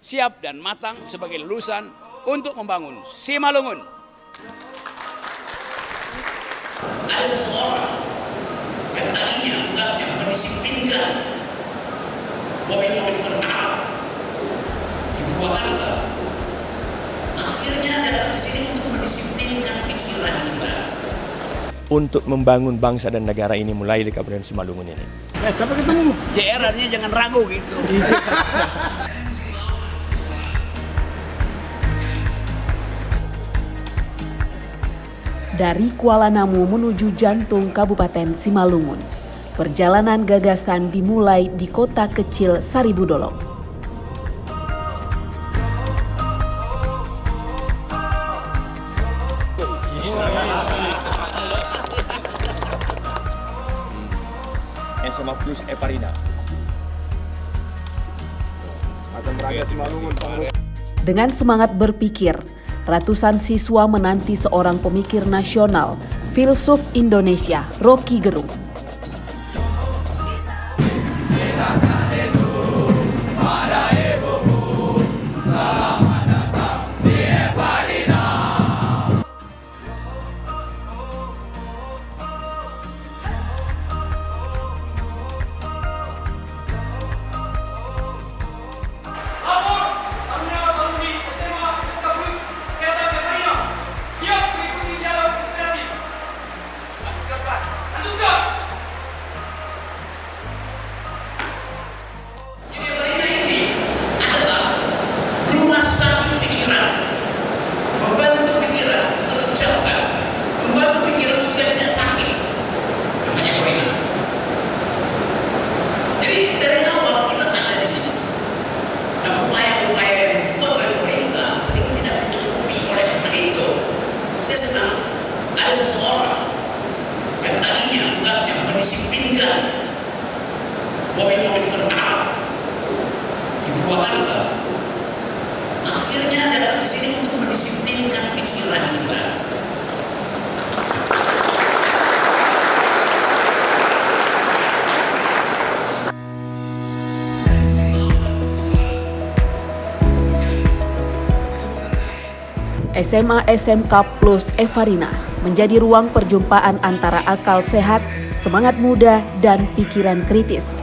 siap dan matang sebagai lulusan untuk membangun Simalungun. Ada seseorang yang tadinya tugasnya mendisiplinkan mobil-mobil tentara di Purwakarta, akhirnya datang ke sini untuk mendisiplinkan pikiran kita. Untuk membangun bangsa dan negara ini mulai di Kabupaten Simalungun ini. Sampai ketemu. JR artinya jangan ragu gitu. Dari Kuala Namu menuju jantung Kabupaten Simalungun, perjalanan gagasan dimulai di kota kecil Saribudolong. SMA Plus Eparina. Dengan semangat berpikir, ratusan siswa menanti seorang pemikir nasional, filsuf Indonesia, Rocky Gerung. Saya senang ada seseorang yang tadinya tugasnya mendisiplinkan mobil-mobil tentara di Purwakarta, akhirnya datang ke sini untuk mendisiplinkan pikiran kita. SMA SMK Plus Eparina menjadi ruang perjumpaan antara akal sehat, semangat muda, dan pikiran kritis.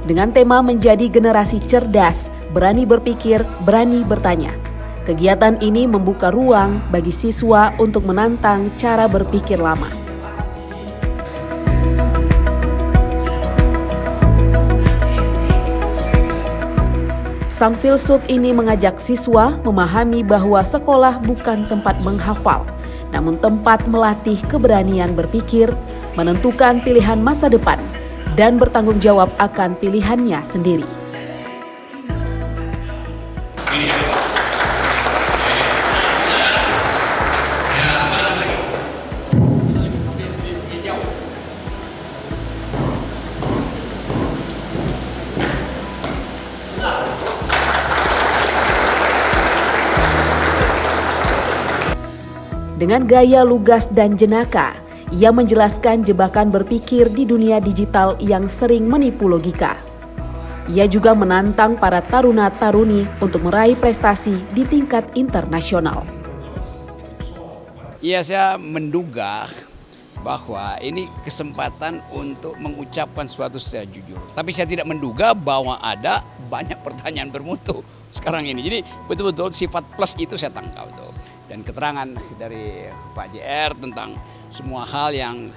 Dengan tema menjadi generasi cerdas, berani berpikir, berani bertanya. Kegiatan ini membuka ruang bagi siswa untuk menantang cara berpikir lama. Sang filsuf ini mengajak siswa memahami bahwa sekolah bukan tempat menghafal, namun tempat melatih keberanian berpikir, menentukan pilihan masa depan, dan bertanggung jawab akan pilihannya sendiri. Dengan gaya lugas dan jenaka, ia menjelaskan jebakan berpikir di dunia digital yang sering menipu logika. Ia juga menantang para taruna-taruni untuk meraih prestasi di tingkat internasional. Iya, saya menduga bahwa ini kesempatan untuk mengucapkan sesuatu secara jujur. Tapi saya tidak menduga bahwa ada banyak pertanyaan bermutu sekarang ini. Jadi betul-betul sifat plus itu saya tangkap tuh. Dan keterangan dari Pak JR tentang semua hal yang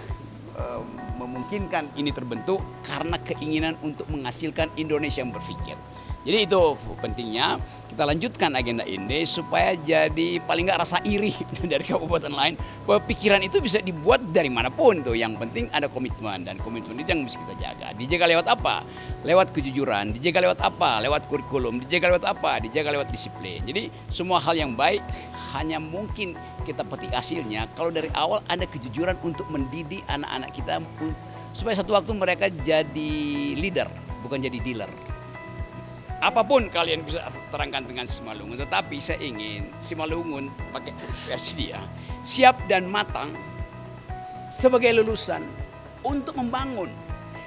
memungkinkan ini terbentuk karena keinginan untuk menghasilkan Indonesia yang berpikir. Jadi itu pentingnya kita lanjutkan agenda ini supaya jadi paling nggak rasa iri dari kabupaten lain bahwa pikiran itu bisa dibuat dari manapun tuh. Yang penting ada komitmen, dan komitmen itu yang mesti kita jaga. Dijaga lewat apa? Lewat kejujuran. Dijaga lewat apa? Lewat kurikulum. Dijaga lewat apa? Dijaga lewat disiplin. Jadi semua hal yang baik hanya mungkin kita petik hasilnya kalau dari awal ada kejujuran untuk mendidik anak-anak kita supaya satu waktu mereka jadi leader, bukan jadi dealer. apapun kalian bisa terangkan dengan Simalungun, tetapi saya ingin Simalungun pakai versi dia siap dan matang sebagai lulusan untuk membangun.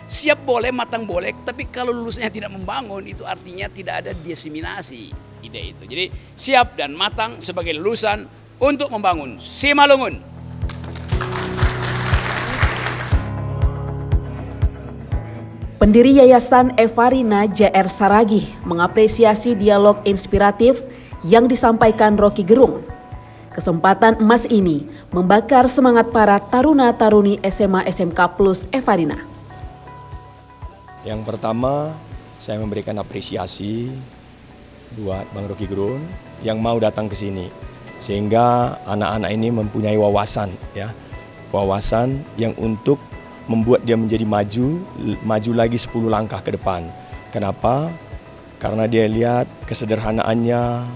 Siap boleh, matang boleh, tapi kalau lulusannya tidak membangun itu artinya tidak ada diseminasi ide itu. Jadi siap dan matang sebagai lulusan untuk membangun Simalungun. Pendiri Yayasan Evarina JR Saragih mengapresiasi dialog inspiratif yang disampaikan Rocky Gerung. Kesempatan emas ini membakar semangat para taruna-taruni SMA SMK Plus Evarina. Yang pertama, saya memberikan apresiasi buat Bang Rocky Gerung yang mau datang ke sini. Sehingga anak-anak ini mempunyai wawasan Wawasan yang untuk membuat dia menjadi maju lagi 10 langkah ke depan. Kenapa? Karena dia lihat kesederhanaannya,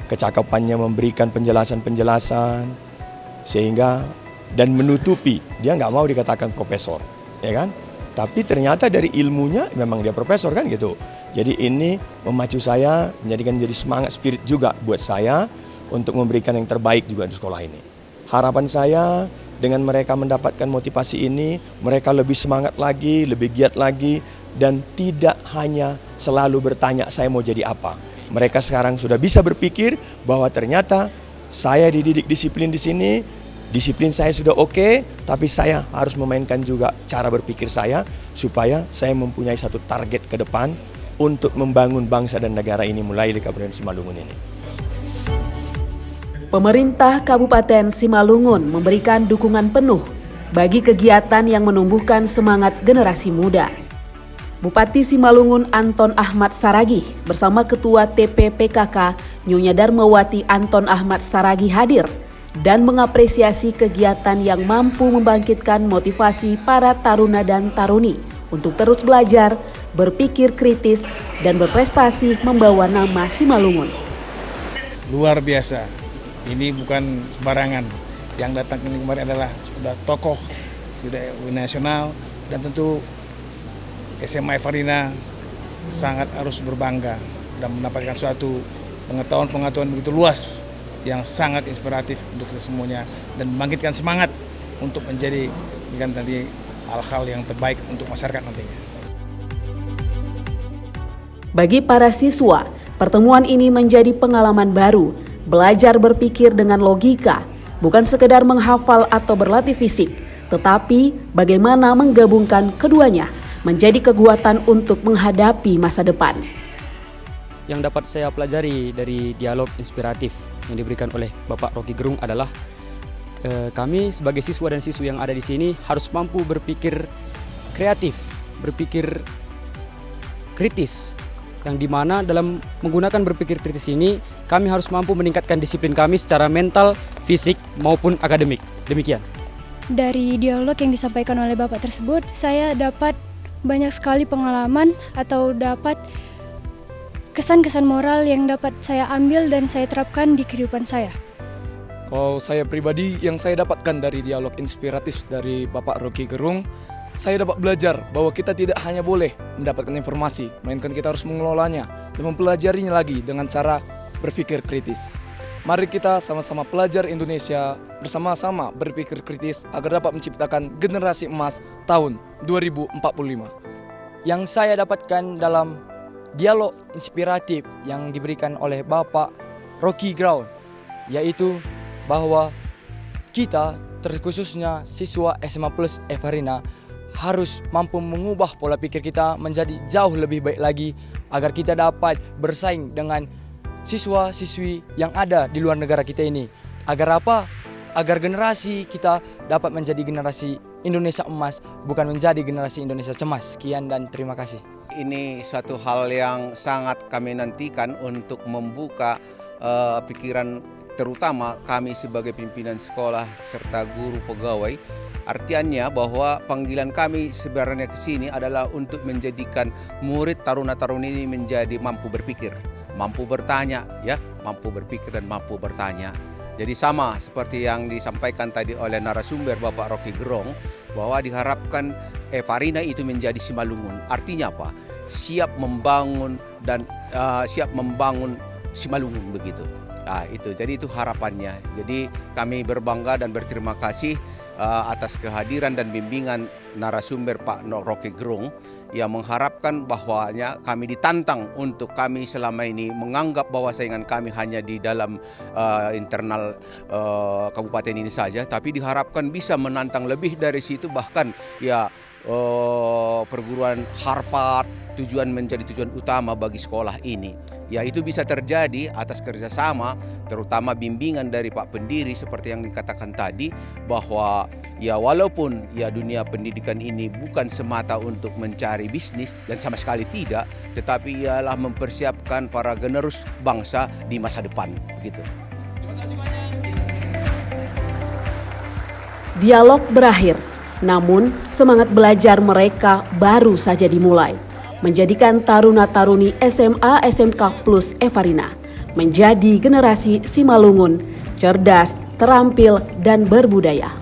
kecakapannya memberikan penjelasan-penjelasan, sehingga dan menutupi, dia nggak mau dikatakan profesor, ya kan? Tapi ternyata dari ilmunya memang dia profesor kan gitu. Jadi ini memacu saya, menjadikan jadi semangat spirit juga buat saya untuk memberikan yang terbaik juga di sekolah ini. Harapan saya dengan mereka mendapatkan motivasi ini, mereka lebih semangat lagi, lebih giat lagi, dan tidak hanya selalu bertanya saya mau jadi apa. Mereka sekarang sudah bisa berpikir bahwa ternyata saya dididik disiplin di sini, disiplin saya sudah oke, tapi saya harus memainkan juga cara berpikir saya supaya saya mempunyai satu target ke depan untuk membangun bangsa dan negara ini mulai di Kabupaten Simalungun ini. Pemerintah Kabupaten Simalungun memberikan dukungan penuh bagi kegiatan yang menumbuhkan semangat generasi muda. Bupati Simalungun Anton Ahmad Saragih bersama Ketua TPPKK Nyonya Darmawati Anton Ahmad Saragih hadir dan mengapresiasi kegiatan yang mampu membangkitkan motivasi para taruna dan taruni untuk terus belajar, berpikir kritis, dan berprestasi membawa nama Simalungun. Luar biasa. Ini bukan sembarangan. Yang datang ini kemarin adalah sudah tokoh, sudah nasional, dan tentu SMA Evarina sangat harus berbangga dan mendapatkan suatu pengetahuan begitu luas yang sangat inspiratif untuk kita semuanya dan membangkitkan semangat untuk menjadi nanti hal-hal yang terbaik untuk masyarakat nantinya. Bagi para siswa, pertemuan ini menjadi pengalaman baru. Belajar berpikir dengan logika, bukan sekedar menghafal atau berlatih fisik, tetapi bagaimana menggabungkan keduanya menjadi kekuatan untuk menghadapi masa depan. Yang dapat saya pelajari dari dialog inspiratif yang diberikan oleh Bapak Rocky Gerung adalah kami sebagai siswa dan siswi yang ada di sini harus mampu berpikir kreatif, berpikir kritis, yang dimana dalam menggunakan berpikir kritis ini kami harus mampu meningkatkan disiplin kami secara mental, fisik maupun akademik. Demikian. Dari dialog yang disampaikan oleh Bapak tersebut, saya dapat banyak sekali pengalaman atau dapat kesan-kesan moral yang dapat saya ambil dan saya terapkan di kehidupan saya. Kalau saya pribadi, yang saya dapatkan dari dialog inspiratif dari Bapak Rocky Gerung, saya dapat belajar bahwa kita tidak hanya boleh mendapatkan informasi, melainkan kita harus mengelolanya dan mempelajarinya lagi dengan cara berpikir kritis. Mari kita sama-sama pelajar Indonesia bersama-sama berpikir kritis agar dapat menciptakan generasi emas tahun 2045. Yang saya dapatkan dalam dialog inspiratif yang diberikan oleh Bapak Rocky Gerung, yaitu bahwa kita, terkhususnya siswa SMA Plus Evarina, harus mampu mengubah pola pikir kita menjadi jauh lebih baik lagi agar kita dapat bersaing dengan siswa-siswi yang ada di luar negara kita ini. Agar apa? Agar generasi kita dapat menjadi generasi Indonesia emas, bukan menjadi generasi Indonesia cemas. Sekian dan terima kasih. Ini suatu hal yang sangat kami nantikan untuk membuka pikiran terutama kami sebagai pimpinan sekolah serta guru pegawai. Artinya bahwa panggilan kami sebenarnya ke sini adalah untuk menjadikan murid taruna-taruni ini menjadi mampu berpikir, mampu bertanya, mampu berpikir dan mampu bertanya. Jadi sama seperti yang disampaikan tadi oleh narasumber Bapak Rocky Gerung, bahwa diharapkan Evarina itu menjadi Simalungun. Artinya apa? Siap membangun dan siap membangun Simalungun begitu. Nah, itu. Jadi itu harapannya. Jadi kami berbangga dan berterima kasih atas kehadiran dan bimbingan narasumber Pak Rocky Gerung yang mengharapkan bahwanya kami ditantang untuk kami selama ini menganggap bahwa saingan kami hanya di dalam internal kabupaten ini saja, tapi diharapkan bisa menantang lebih dari situ, bahkan ya perguruan Harvard menjadi tujuan utama bagi sekolah ini. Ya, itu bisa terjadi atas kerjasama, terutama bimbingan dari Pak Pendiri seperti yang dikatakan tadi, bahwa ya walaupun ya dunia pendidikan ini bukan semata untuk mencari bisnis dan sama sekali tidak, tetapi ialah mempersiapkan para generus bangsa di masa depan begitu. Terima kasih banyak. Dialog berakhir, namun semangat belajar mereka baru saja dimulai, menjadikan taruna-taruni SMA SMK Plus Evarina menjadi generasi Simalungun, cerdas, terampil, dan berbudaya.